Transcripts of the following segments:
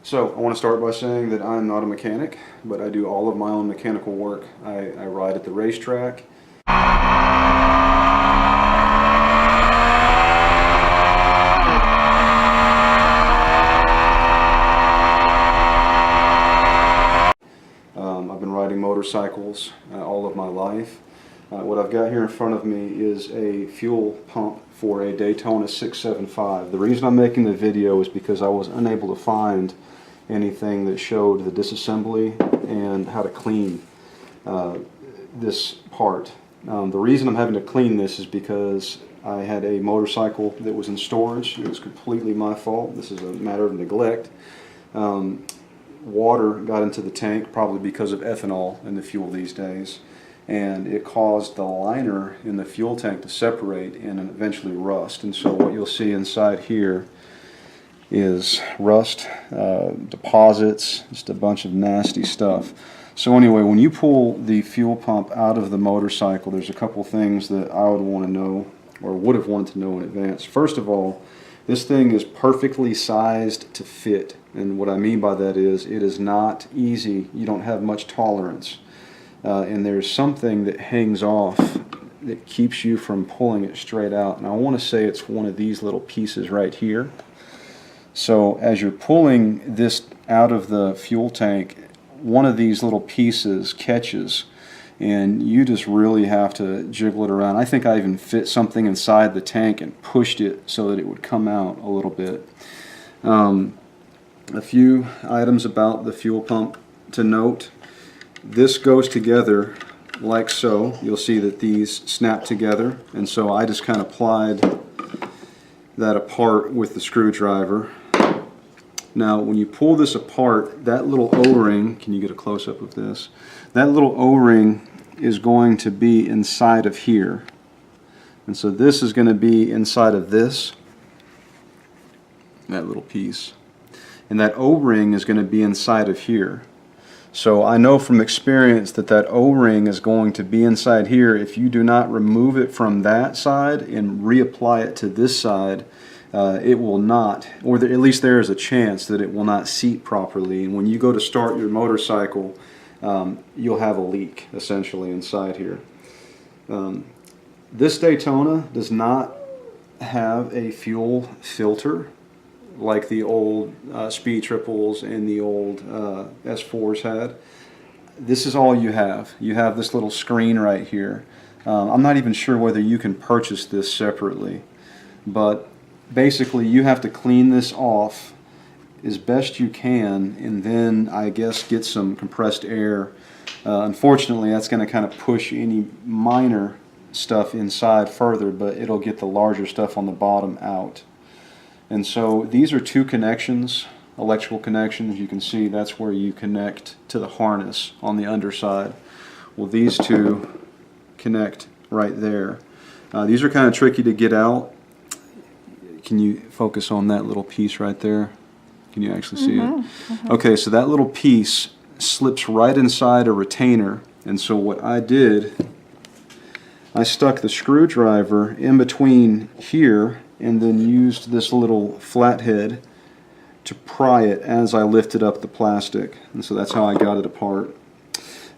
So I want to start by saying that I'm not a mechanic, but I do all of my own mechanical work. I ride at the racetrack. I've been riding motorcycles all of my life. What I've got here in front of me is a fuel pump for a Daytona 675. The reason I'm making the video is because I was unable to find anything that showed the disassembly and how to clean this part. The reason I'm having to clean this is because I had a motorcycle that was in storage. It was completely my fault. This is a matter of neglect. Water got into the tank, probably because of ethanol in the fuel these days, and it caused the liner in the fuel tank to separate and eventually rust. And so what you'll see inside here is rust, deposits, just a bunch of nasty stuff. So anyway, when you pull the fuel pump out of the motorcycle, there's a couple things that I would want to know, or would have wanted to know in advance. First of all, this thing is perfectly sized to fit, and what I mean by that is it is not easy. You don't have much tolerance, and there's something that hangs off that keeps you from pulling it straight out, and I want to say it's one of these little pieces right here. So as you're pulling this out of the fuel tank, one of these little pieces catches, and you just really have to jiggle it around. I think I even fit something inside the tank and pushed it so that it would come out a little bit. A few items about the fuel pump to note. This goes together like so. You'll see that these snap together, and so I just kind of plied that apart with the screwdriver. Now when you pull this apart, that little O-ring, can you get a close-up of this? That little O-ring is going to be inside of here, and so this is going to be inside of this, that little piece, and that O-ring is going to be inside of here. So I know from experience that that O-ring is going to be inside here. If you do not remove it from that side and reapply it to this side, it will not, or at least there is a chance that it will not seat properly, and when you go to start your motorcycle, you'll have a leak essentially inside here. This Daytona does not have a fuel filter like the old Speed Triples and the old S4s had. This is all you have. You have this little screen right here. I'm not even sure whether you can purchase this separately, but basically you have to clean this off as best you can, and then I guess get some compressed air. Unfortunately, that's going to kind of push any minor stuff inside further, but it'll get the larger stuff on the bottom out. And so these are two connections, electrical connections. You can see that's where you connect to the harness on the underside. Well, these two connect right there. These are kind of tricky to get out. Can you focus on that little piece right there? Can you actually see it? Okay, so that little piece slips right inside a retainer, and so what I did, I stuck the screwdriver in between here and then used this little flathead to pry it as I lifted up the plastic, and so that's how I got it apart.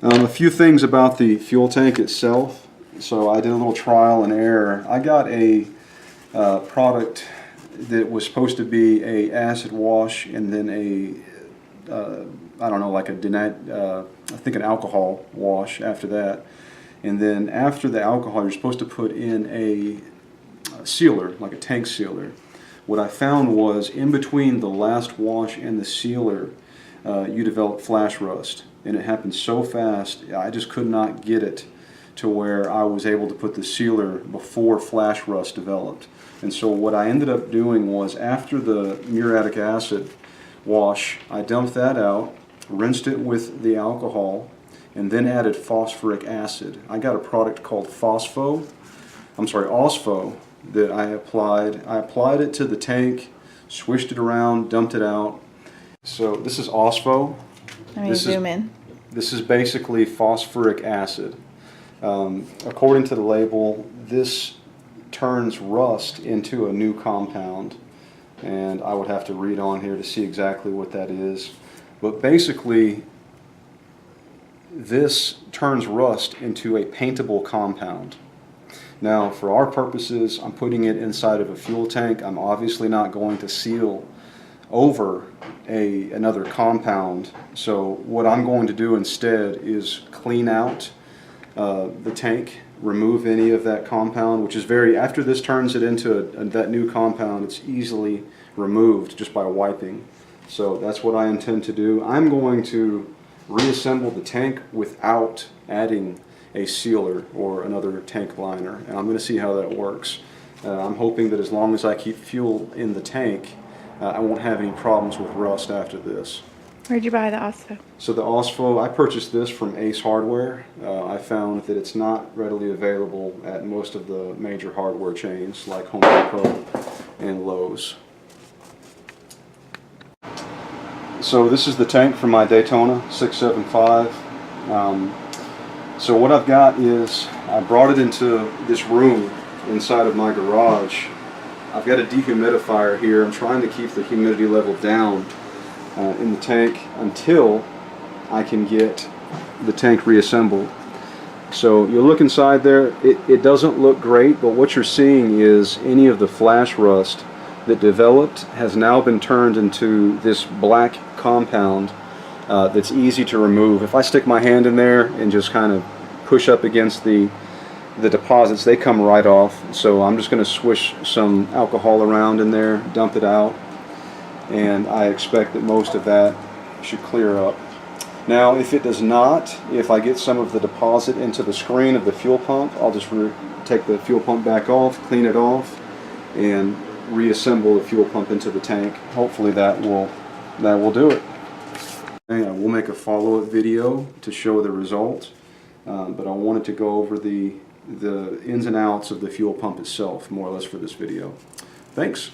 A few things about the fuel tank itself. So I did a little trial and error. I got a product that was supposed to be a acid wash and then I don't know, like I think an alcohol wash after that. And then after the alcohol, you're supposed to put in a sealer, like a tank sealer. What I found was in between the last wash and the sealer, you develop flash rust. And it happened so fast, I just could not get it to where I was able to put the sealer before flash rust developed. And so what I ended up doing was, after the muriatic acid wash, I dumped that out, rinsed it with the alcohol, and then added phosphoric acid. I got a product called Osfo that I applied. I applied it to the tank, swished it around, dumped it out. So this is Osfo. Let me zoom in. This is basically phosphoric acid. According to the label, this turns rust into a new compound. and I would have to read on here to see exactly what that is. But basically, this turns rust into a paintable compound. Now, for our purposes, I'm putting it inside of a fuel tank. I'm obviously not going to seal over another compound. So what I'm going to do instead is clean out the tank, remove any of that compound, which is after this turns it into that new compound, it's easily removed just by wiping. So that's what I intend to do. I'm going to reassemble the tank without adding a sealer or another tank liner, and I'm going to see how that works. I'm hoping that as long as I keep fuel in the tank, I won't have any problems with rust after this. Where'd you buy the OSFO? So the OSFO, I purchased this from Ace Hardware. I found that it's not readily available at most of the major hardware chains like Home Depot and Lowe's. So this is the tank for my Daytona 675. So what I've got is, I brought it into this room inside of my garage. I've got a dehumidifier here. I'm trying to keep the humidity level down in the tank until I can get the tank reassembled. So you look inside there, it doesn't look great, but what you're seeing is any of the flash rust that developed has now been turned into this black compound that's easy to remove. If I stick my hand in there and just kind of push up against the deposits, they come right off. So I'm just going to swish some alcohol around in there, dump it out, and I expect that most of that should clear up. Now if it does not, if I get some of the deposit into the screen of the fuel pump, I'll just take the fuel pump back off, clean it off, and reassemble the fuel pump into the tank. Hopefully that will do it. And we'll make a follow-up video to show the result, but I wanted to go over the ins and outs of the fuel pump itself more or less for this video. Thanks.